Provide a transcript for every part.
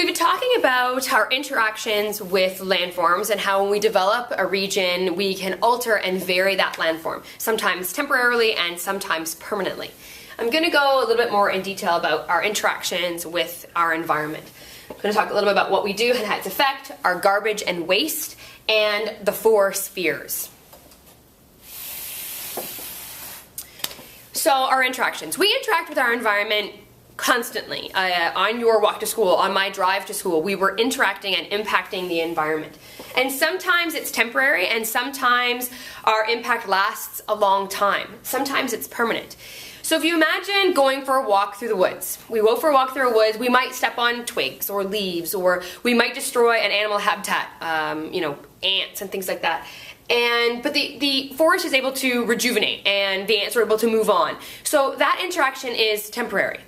We've been talking about our interactions with landforms and how when we develop a region, we can alter and vary that landform, sometimes temporarily and sometimes permanently. I'm going to go a little bit more in detail about our interactions with our environment. I'm going to talk a little bit about what we do and how it's affect our garbage and waste and the four spheres. So our interactions. We interact with our environment constantly. On your walk to school, on my drive to school, we were interacting and impacting the environment. And sometimes it's temporary and sometimes our impact lasts a long time. Sometimes it's permanent. So if you imagine going for a walk through the woods, we go for a walk through the woods, we might step on twigs or leaves, or we might destroy an animal habitat, ants and things like that. But the forest is able to rejuvenate and the ants are able to move on. So that interaction is temporary.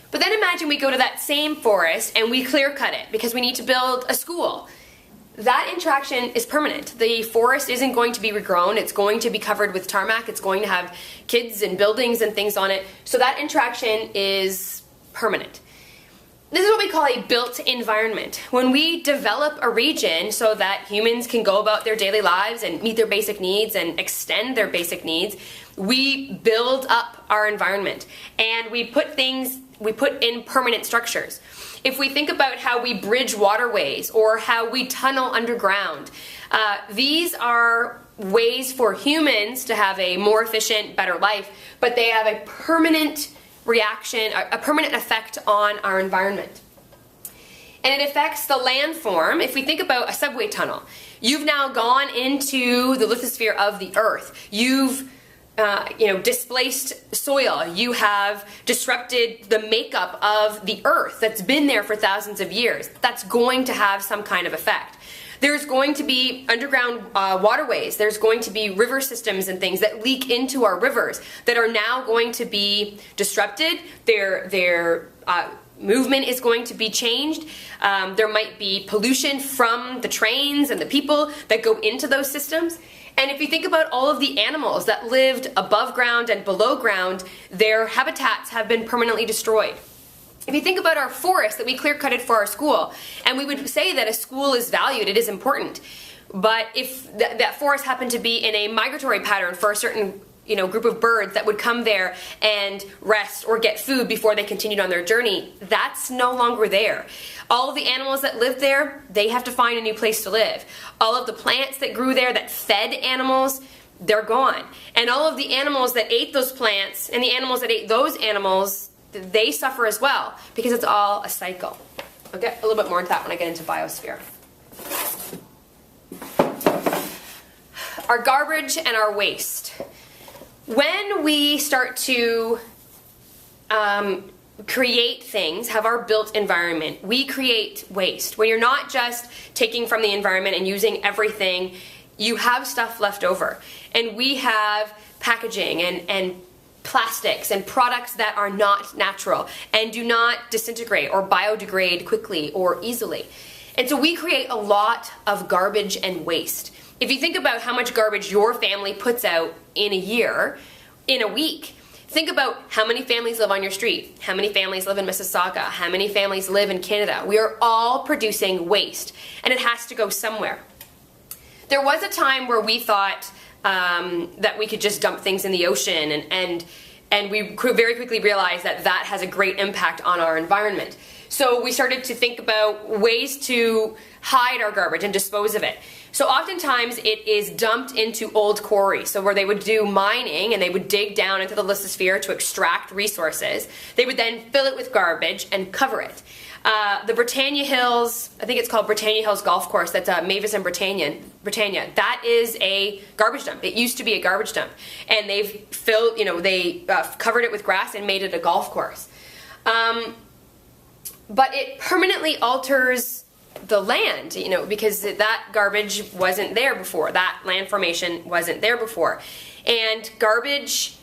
But then imagine we go to that same forest and we clear cut it because we need to build a school. That interaction is permanent. The forest isn't going to be regrown. It's going to be covered with tarmac. It's going to have kids and buildings and things on it. So that interaction is permanent. This is what we call a built environment. When we develop a region so that humans can go about their daily lives and meet their basic needs and extend their basic needs, we build up our environment and we put in permanent structures. If we think about how we bridge waterways or how we tunnel underground, these are ways for humans to have a more efficient, better life, but they have a permanent reaction, a permanent effect on our environment. And it affects the landform. If we think about a subway tunnel, you've now gone into the lithosphere of the earth. You've displaced soil. You have disrupted the makeup of the earth that's been there for thousands of years. That's going to have some kind of effect. There's going to be underground waterways. There's going to be river systems and things that leak into our rivers that are now going to be disrupted. Their movement is going to be changed. There might be pollution from the trains and the people that go into those systems. And if you think about all of the animals that lived above ground and below ground, their habitats have been permanently destroyed. If you think about our forest that we clear-cutted for our school, and we would say that a school is valued, it is important, but if that forest happened to be in a migratory pattern for a certain group of birds that would come there and rest or get food before they continued on their journey, that's no longer there. All of the animals that lived there, they have to find a new place to live. All of the plants that grew there that fed animals, they're gone. And all of the animals that ate those plants and the animals that ate those animals, they suffer as well because it's all a cycle. I'll get a little bit more into that when I get into Biosphere. Our garbage and our waste. When we start to create things, have our built environment, we create waste. When you're not just taking from the environment and using everything, you have stuff left over. And we have packaging and plastics and products that are not natural and do not disintegrate or biodegrade quickly or easily. And so we create a lot of garbage and waste. If you think about how much garbage your family puts out in a year, in a week, think about how many families live on your street, how many families live in Mississauga, how many families live in Canada. We are all producing waste, and it has to go somewhere. There was a time where we thought that we could just dump things in the ocean, and we very quickly realized that that has a great impact on our environment. So we started to think about ways to hide our garbage and dispose of it. So oftentimes it is dumped into old quarries, so where they would do mining and they would dig down into the lithosphere to extract resources. They would then fill it with garbage and cover it. The Britannia Hills, I think it's called Britannia Hills Golf Course, that's Mavis and Britannia, that is a garbage dump. It used to be a garbage dump, and they've filled, they covered it with grass and made it a golf course. But it permanently alters the land, because that garbage wasn't there before. That land formation wasn't there before. And garbage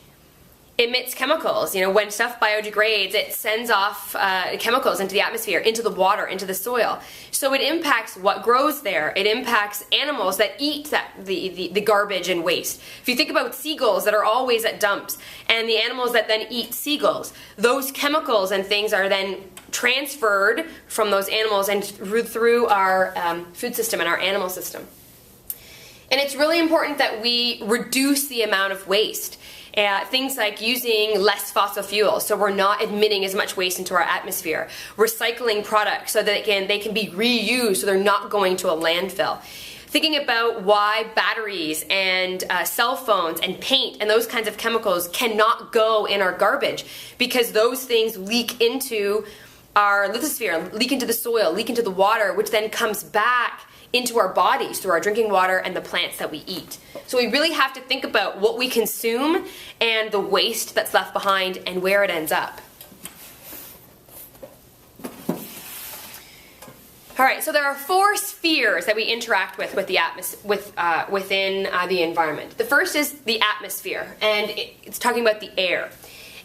emits chemicals. You know, when stuff biodegrades, it sends off chemicals into the atmosphere, into the water, into the soil. So it impacts what grows there. It impacts animals that eat the garbage and waste. If you think about seagulls that are always at dumps, and the animals that then eat seagulls, those chemicals and things are then transferred from those animals and through our food system and our animal system. And it's really important that we reduce the amount of waste. Things like using less fossil fuels, so we're not emitting as much waste into our atmosphere. Recycling products so that they can be reused, so they're not going to a landfill. Thinking about why batteries and cell phones and paint and those kinds of chemicals cannot go in our garbage, because those things leak into our lithosphere, leak into the soil, leak into the water, which then comes back into our bodies through our drinking water and the plants that we eat. So we really have to think about what we consume and the waste that's left behind and where it ends up. All right, so there are 4 spheres that we interact with the within the environment. The first is the atmosphere, and it's talking about the air.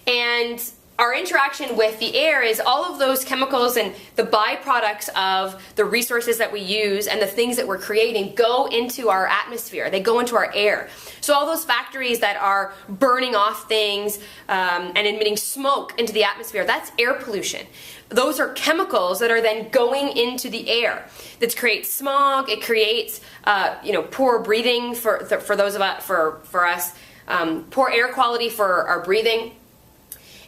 And our interaction with the air is all of those chemicals and the byproducts of the resources that we use and the things that we're creating go into our atmosphere. They go into our air. So all those factories that are burning off things and emitting smoke into the atmosphere, that's air pollution. Those are chemicals that are then going into the air. That creates smog. It creates poor breathing for those of us, for us, poor air quality for our breathing.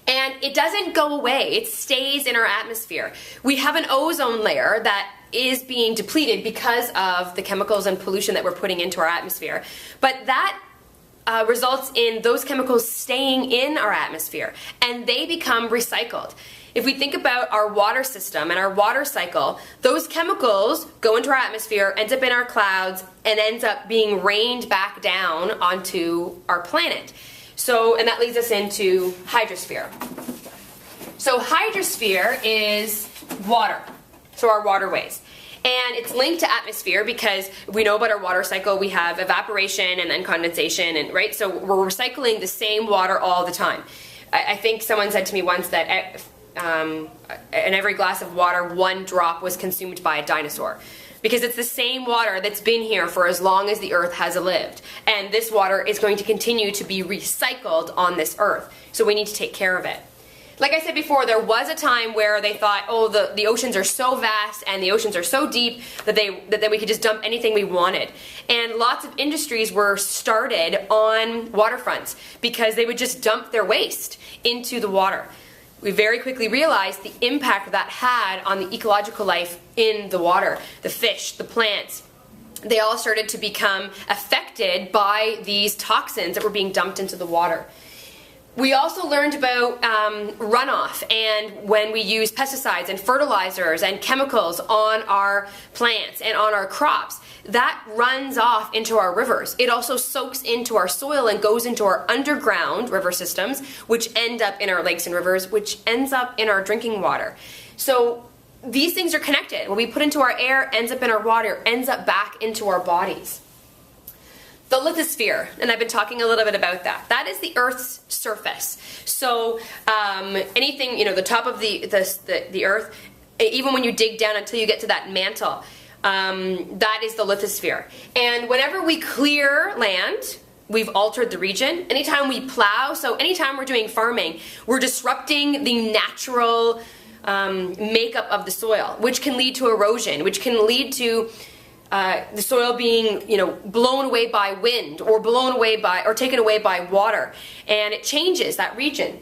And it doesn't go away. It stays in our atmosphere. We have an ozone layer that is being depleted because of the chemicals and pollution that we're putting into our atmosphere. But that results in those chemicals staying in our atmosphere, and they become recycled. If we think about our water system and our water cycle, those chemicals go into our atmosphere, ends up in our clouds, and ends up being rained back down onto our planet. So, and that leads us into hydrosphere. So hydrosphere is water, so our waterways. And it's linked to atmosphere because we know about our water cycle. We have evaporation and then condensation, and right? So we're recycling the same water all the time. I think someone said to me once that in every glass of water, 1 drop was consumed by a dinosaur. Because it's the same water that's been here for as long as the earth has lived. And this water is going to continue to be recycled on this earth. So we need to take care of it. Like I said before, there was a time where they thought, oh, the oceans are so vast and the oceans are so deep that we could just dump anything we wanted. And lots of industries were started on waterfronts because they would just dump their waste into the water. We very quickly realized the impact that had on the ecological life in the water. The fish, the plants, they all started to become affected by these toxins that were being dumped into the water. We also learned about runoff, and when we use pesticides and fertilizers and chemicals on our plants and on our crops, that runs off into our rivers. It also soaks into our soil and goes into our underground river systems, which end up in our lakes and rivers, which ends up in our drinking water. So these things are connected. What we put into our air ends up in our water, ends up back into our bodies. The lithosphere, and I've been talking a little bit about that. That is the Earth's surface. So anything, the top of the Earth, even when you dig down until you get to that mantle, that is the lithosphere. And whenever we clear land, we've altered the region. Anytime we plow, so anytime we're doing farming, we're disrupting the natural makeup of the soil, which can lead to erosion, which can lead to the soil being, blown away by wind or taken away by water, and it changes that region.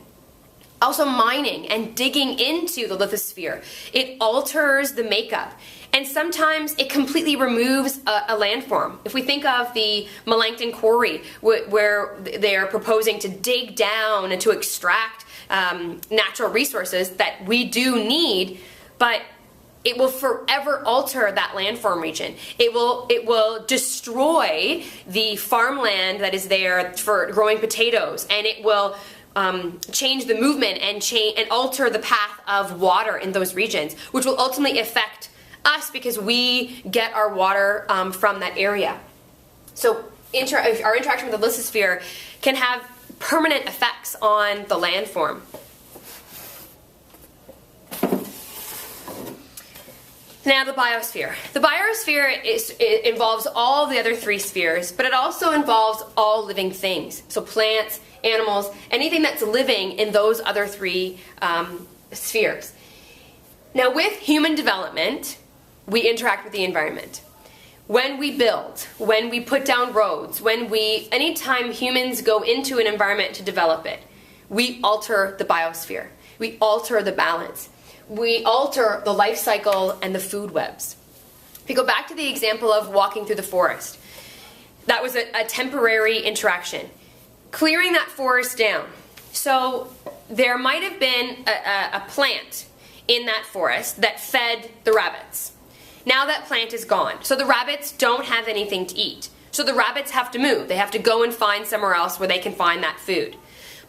Also meaning and digging into the lithosphere, it alters the makeup, and sometimes it completely removes a landform. If we think of the Melanchthon Quarry, where they are proposing to dig down and to extract natural resources that we do need, but it will forever alter that landform region. It will destroy the farmland that is there for growing potatoes, and it will change the movement and alter the path of water in those regions, which will ultimately affect us because we get our water from that area. So our interaction with the lithosphere can have permanent effects on the landform. Now the biosphere. The biosphere it involves all the other three spheres, but it also involves all living things. So plants, animals, anything that's living in those other three spheres. Now with human development, we interact with the environment. When we build, when we put down roads, anytime humans go into an environment to develop it, we alter the biosphere. We alter the balance. We alter the life cycle and the food webs. If you go back to the example of walking through the forest, that was a temporary interaction. Clearing that forest down. So there might have been a plant in that forest that fed the rabbits. Now that plant is gone. So the rabbits don't have anything to eat. So the rabbits have to move. They have to go and find somewhere else where they can find that food.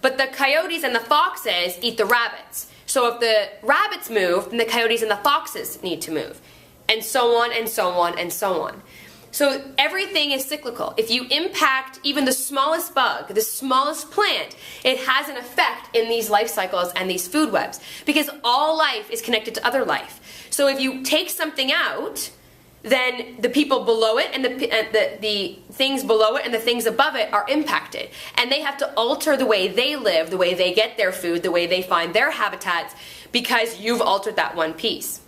But the coyotes and the foxes eat the rabbits. So if the rabbits move, then the coyotes and the foxes need to move. And so on and so on and so on. So everything is cyclical. If you impact even the smallest bug, the smallest plant, it has an effect in these life cycles and these food webs. Because all life is connected to other life. So if you take something out, then the people below it and the things below it and the things above it are impacted. And they have to alter the way they live, the way they get their food, the way they find their habitats, because you've altered that one piece.